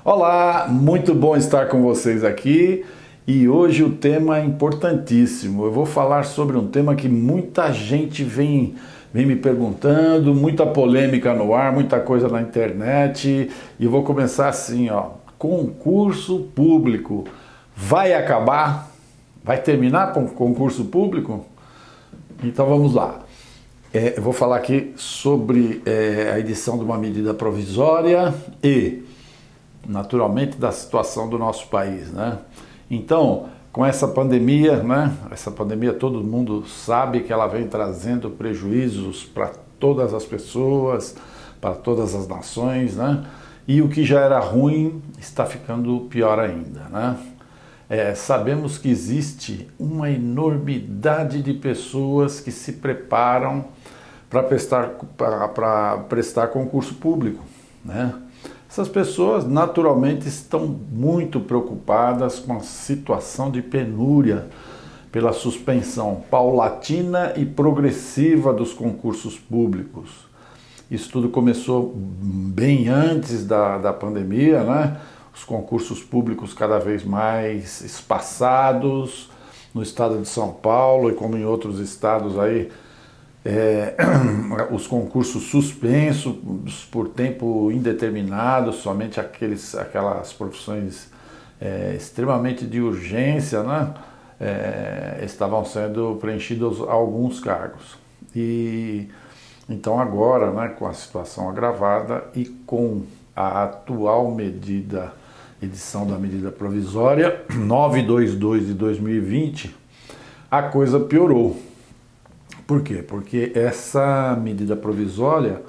Olá, muito bom estar com vocês aqui e hoje o tema é importantíssimo. Eu vou falar sobre um tema que muita gente vem me perguntando, muita polêmica no ar, muita coisa na internet e eu vou começar assim, ó. Concurso público vai acabar? Vai terminar com concurso público? Então vamos lá. Eu vou falar aqui sobre a edição de uma medida provisória e, naturalmente, da situação do nosso país, né? Então, com essa pandemia, né? Essa pandemia todo mundo sabe que ela vem trazendo prejuízos para todas as pessoas, para todas as nações, né? E o que já era ruim está ficando pior ainda, né? Sabemos que existe uma enormidade de pessoas que se preparam para prestar concurso público, né? Essas pessoas naturalmente estão muito preocupadas com a situação de penúria pela suspensão paulatina e progressiva dos concursos públicos. Isso tudo começou bem antes da pandemia, né? Os concursos públicos cada vez mais espaçados no estado de São Paulo e como em outros estados aí, os concursos suspensos por tempo indeterminado, somente aquelas profissões extremamente de urgência, né? Estavam sendo preenchidos alguns cargos. E então agora, né, com a situação agravada e com a atual edição da medida provisória 922 de 2020, a coisa piorou. Por quê? Porque essa medida provisória,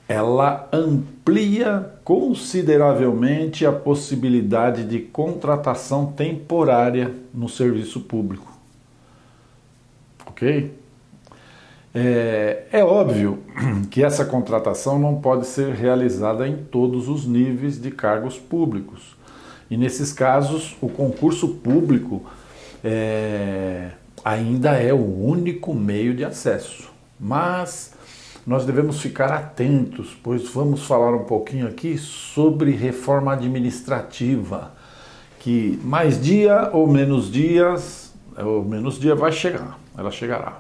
ela amplia consideravelmente a possibilidade de contratação temporária no serviço público. Ok? É óbvio que essa contratação não pode ser realizada em todos os níveis de cargos públicos. E nesses casos, o concurso público ainda é o único meio de acesso. Mas nós devemos ficar atentos, pois vamos falar um pouquinho aqui sobre reforma administrativa, que mais dia ou menos dia vai chegar, ela chegará.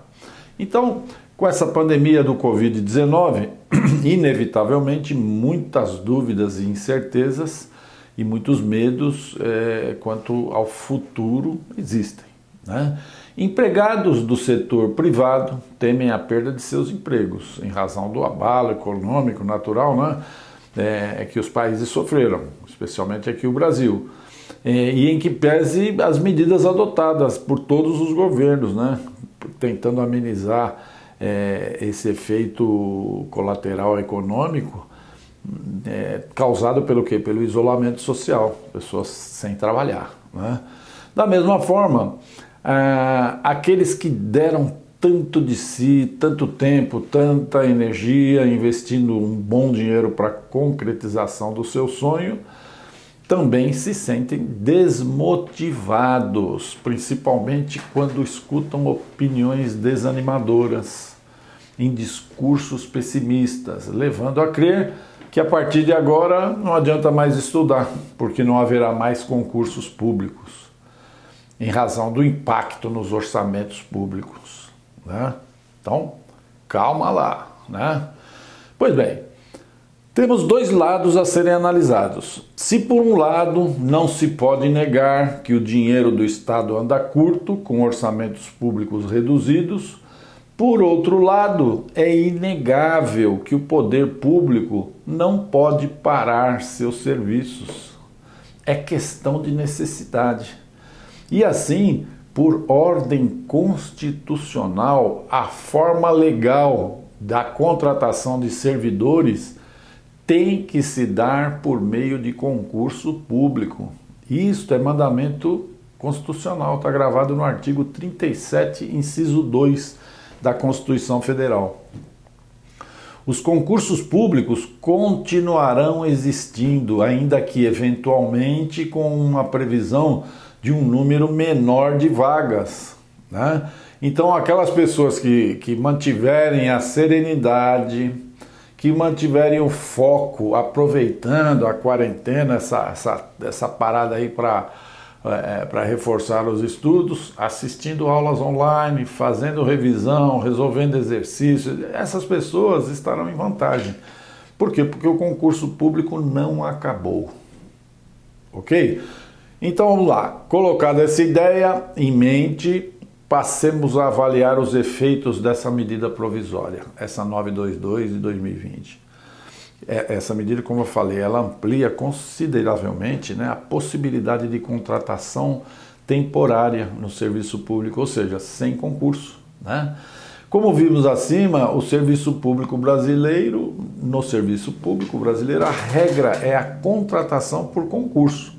Então, com essa pandemia do Covid-19, inevitavelmente muitas dúvidas e incertezas e muitos medos quanto ao futuro existem, né? Empregados do setor privado temem a perda de seus empregos em razão do abalo econômico natural, né, que os países sofreram, especialmente aqui o Brasil, e em que pese as medidas adotadas por todos os governos, né, tentando amenizar esse efeito colateral econômico causado pelo quê? Pelo isolamento social, pessoas sem trabalhar, né? Da mesma forma, aqueles que deram tanto de si, tanto tempo, tanta energia, investindo um bom dinheiro para a concretização do seu sonho, também se sentem desmotivados, principalmente quando escutam opiniões desanimadoras, em discursos pessimistas, levando a crer que a partir de agora não adianta mais estudar, porque não haverá mais concursos públicos, em razão do impacto nos orçamentos públicos, né? Então, calma lá, né? Pois bem, temos dois lados a serem analisados. Se por um lado não se pode negar que o dinheiro do Estado anda curto, com orçamentos públicos reduzidos, por outro lado, é inegável que o poder público não pode parar seus serviços. É questão de necessidade. E assim, por ordem constitucional, a forma legal da contratação de servidores tem que se dar por meio de concurso público. Isto é mandamento constitucional, está gravado no artigo 37, inciso 2 da Constituição Federal. Os concursos públicos continuarão existindo, ainda que eventualmente com uma previsão de um número menor de vagas, né? Então aquelas pessoas que mantiverem a serenidade, que mantiverem o foco, aproveitando a quarentena, essa parada aí para reforçar os estudos, assistindo aulas online, fazendo revisão, resolvendo exercícios, essas pessoas estarão em vantagem. Por quê? Porque o concurso público não acabou. Ok? Então vamos lá. Colocada essa ideia em mente, passemos a avaliar os efeitos dessa medida provisória, essa 922 de 2020. Essa medida, como eu falei, ela amplia consideravelmente, né, a possibilidade de contratação temporária no serviço público, ou seja, sem concurso, né? Como vimos acima, o serviço público brasileiro, no serviço público brasileiro, a regra é a contratação por concurso.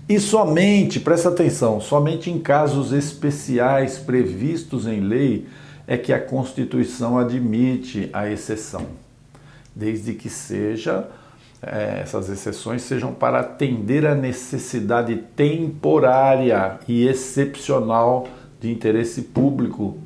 E somente, presta atenção, somente em casos especiais previstos em lei é que a Constituição admite a exceção, desde que essas exceções sejam para atender a necessidade temporária e excepcional de interesse público.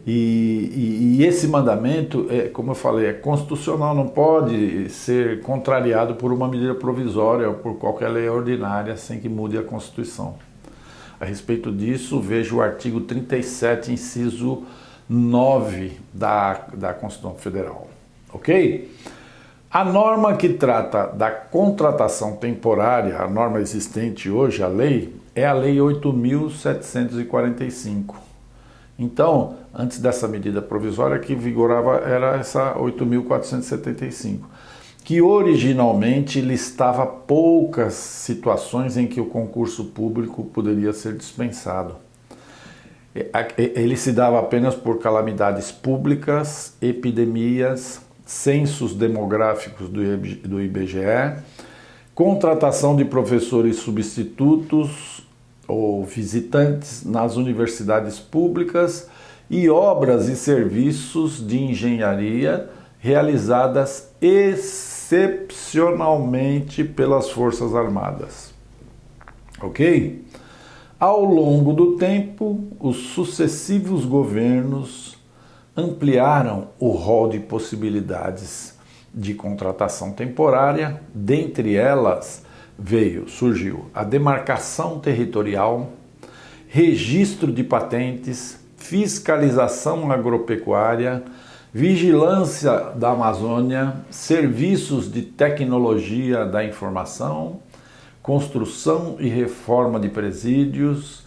E esse mandamento, como eu falei, é constitucional, não pode ser contrariado por uma medida provisória ou por qualquer lei ordinária sem que mude a Constituição. A respeito disso, veja o artigo 37, inciso 9 da Constituição Federal. Ok? A norma que trata da contratação temporária, a norma existente hoje, a lei, é a Lei 8.745. Então, antes dessa medida provisória, que vigorava era essa 8.475, que originalmente listava poucas situações em que o concurso público poderia ser dispensado. Ele se dava apenas por calamidades públicas, epidemias, censos demográficos do IBGE, contratação de professores substitutos ou visitantes nas universidades públicas e obras e serviços de engenharia realizadas excepcionalmente pelas Forças Armadas. Ok? Ao longo do tempo, os sucessivos governos ampliaram o rol de possibilidades de contratação temporária. Dentre elas surgiu a demarcação territorial, registro de patentes, fiscalização agropecuária, vigilância da Amazônia, serviços de tecnologia da informação, construção e reforma de presídios,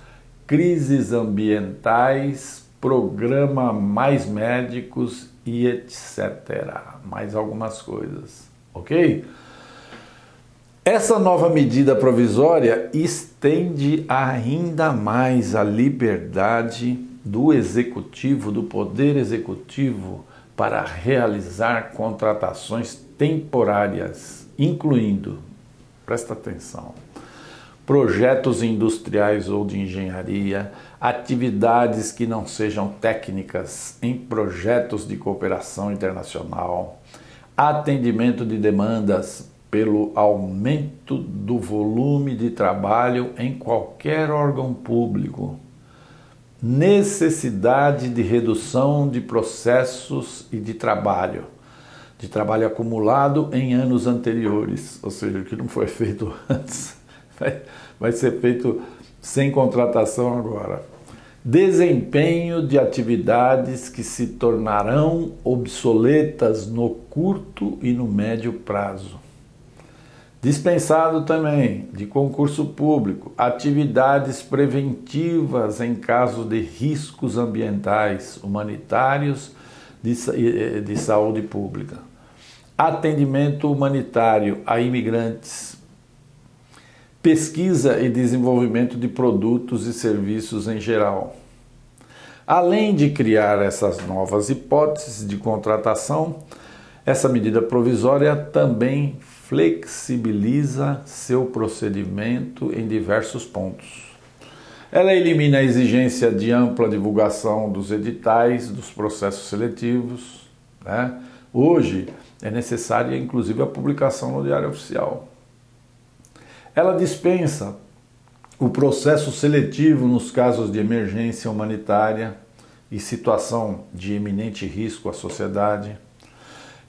crises ambientais, programa Mais Médicos e etc. Mais algumas coisas, ok? Essa nova medida provisória estende ainda mais a liberdade do executivo, do poder executivo, para realizar contratações temporárias, incluindo, presta atenção, projetos industriais ou de engenharia, atividades que não sejam técnicas em projetos de cooperação internacional, atendimento de demandas pelo aumento do volume de trabalho em qualquer órgão público, necessidade de redução de processos e de trabalho acumulado em anos anteriores, ou seja, o que não foi feito antes vai ser feito sem contratação agora. Desempenho de atividades que se tornarão obsoletas no curto e no médio prazo. Dispensado também de concurso público, atividades preventivas em caso de riscos ambientais, humanitários, de saúde pública. Atendimento humanitário a imigrantes. Pesquisa e desenvolvimento de produtos e serviços em geral. Além de criar essas novas hipóteses de contratação, essa medida provisória também flexibiliza seu procedimento em diversos pontos. Ela elimina a exigência de ampla divulgação dos editais, dos processos seletivos, né? Hoje é necessária inclusive a publicação no Diário Oficial. Ela dispensa o processo seletivo nos casos de emergência humanitária e situação de eminente risco à sociedade.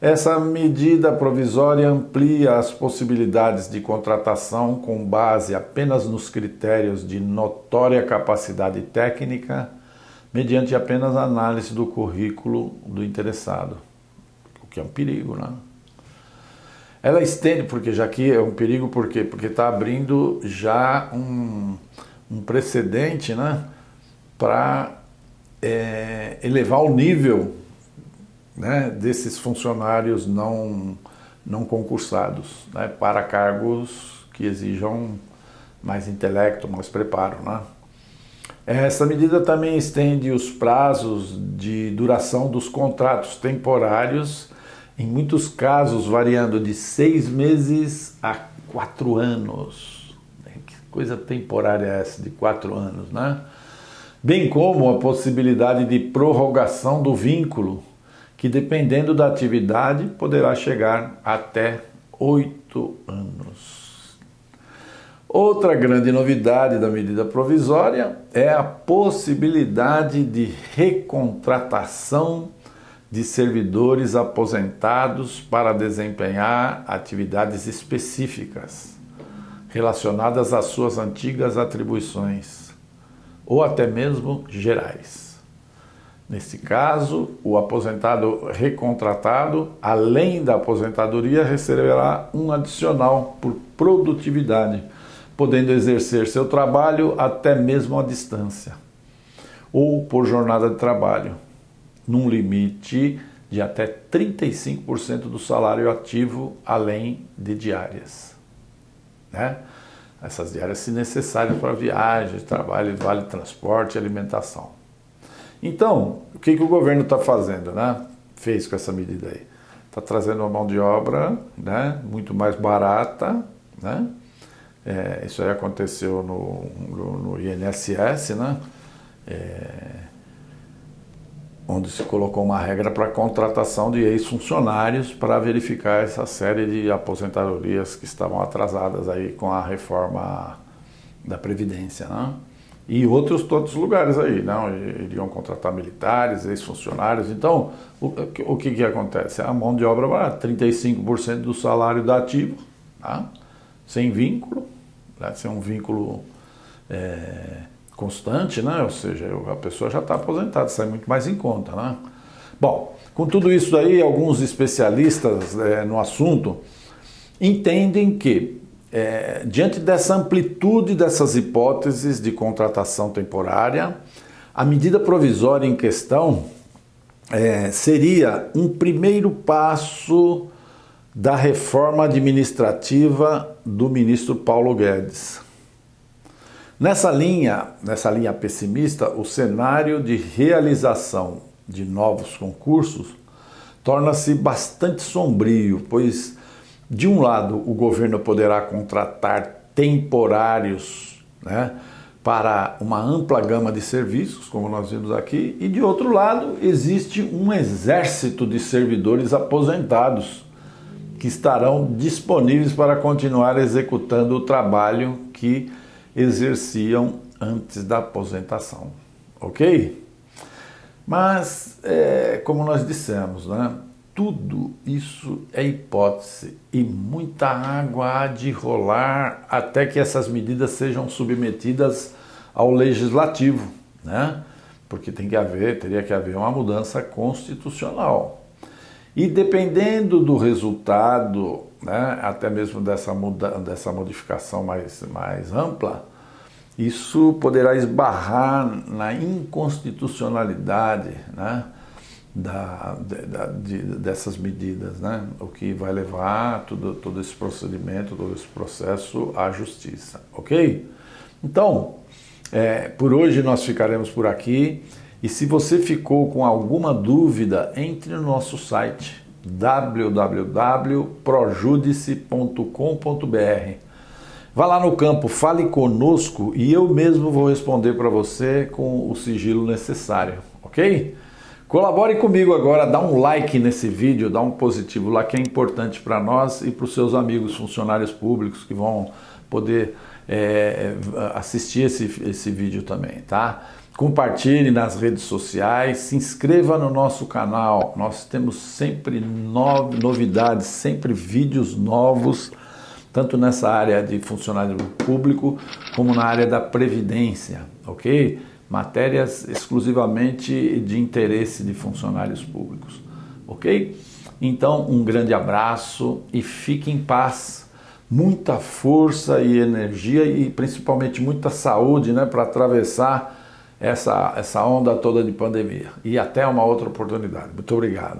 Essa medida provisória amplia as possibilidades de contratação com base apenas nos critérios de notória capacidade técnica, mediante apenas análise do currículo do interessado, o que é um perigo, né? Ela estende, porque já que é um perigo, por quê? Porque está abrindo já um precedente, né, para elevar o nível, né, desses funcionários não concursados, né, para cargos que exijam mais intelecto, mais preparo, né? Essa medida também estende os prazos de duração dos contratos temporários, em muitos casos variando de 6 meses a 4 anos. Que coisa temporária é essa de 4 anos, né? Bem como a possibilidade de prorrogação do vínculo, que dependendo da atividade poderá chegar até 8 anos. Outra grande novidade da medida provisória é a possibilidade de recontratação de servidores aposentados para desempenhar atividades específicas relacionadas às suas antigas atribuições, ou até mesmo gerais. Nesse caso, o aposentado recontratado, além da aposentadoria, receberá um adicional por produtividade, podendo exercer seu trabalho até mesmo à distância, ou por jornada de trabalho, num limite de até 35% do salário ativo, além de diárias, né? Essas diárias, se necessárias para viagens, trabalho, vale transporte e alimentação. Então, o que o governo está fazendo, né? Fez com essa medida aí? Está trazendo uma mão de obra, né, muito mais barata, né? Isso aí aconteceu no INSS, né? Onde se colocou uma regra para a contratação de ex-funcionários para verificar essa série de aposentadorias que estavam atrasadas aí com a reforma da Previdência, né? E todos lugares aí, não? Iriam contratar militares, ex-funcionários. Então, o que acontece? A mão de obra barata, 35% do salário da ativo, tá? Sem vínculo, né? Sem um vínculo constante, né? Ou seja, a pessoa já está aposentada, sai muito mais em conta, né? Bom, com tudo isso aí, alguns especialistas no assunto entendem que, diante dessa amplitude dessas hipóteses de contratação temporária, a medida provisória em questão seria um primeiro passo da reforma administrativa do ministro Paulo Guedes. Nessa linha pessimista, o cenário de realização de novos concursos torna-se bastante sombrio, pois, de um lado, o governo poderá contratar temporários, né, para uma ampla gama de serviços, como nós vimos aqui, e de outro lado, existe um exército de servidores aposentados que estarão disponíveis para continuar executando o trabalho que exerciam antes da aposentação, ok? Mas, como nós dissemos, né, tudo isso é hipótese e muita água há de rolar até que essas medidas sejam submetidas ao legislativo, né? Porque teria que haver uma mudança constitucional. E dependendo do resultado, né, até mesmo dessa modificação mais ampla, isso poderá esbarrar na inconstitucionalidade, né, dessas medidas, né, o que vai levar todo esse procedimento, todo esse processo à justiça, ok? Então, por hoje nós ficaremos por aqui. E se você ficou com alguma dúvida, entre no nosso site www.projudice.com.br. Vá lá no campo Fale Conosco e eu mesmo vou responder para você com o sigilo necessário, ok? Colabore comigo agora, dá um like nesse vídeo, dá um positivo lá que é importante para nós e para os seus amigos funcionários públicos que vão poder assistir esse vídeo também, tá? compartilhe nas redes sociais, se inscreva no nosso canal. Nós temos sempre novidades, sempre vídeos novos, tanto nessa área de funcionário público como na área da previdência, ok? Matérias exclusivamente de interesse de funcionários públicos, ok? Então, um grande abraço e fique em paz. Muita força e energia e principalmente muita saúde, né, para atravessar essa onda toda de pandemia. E até uma outra oportunidade. Muito obrigado.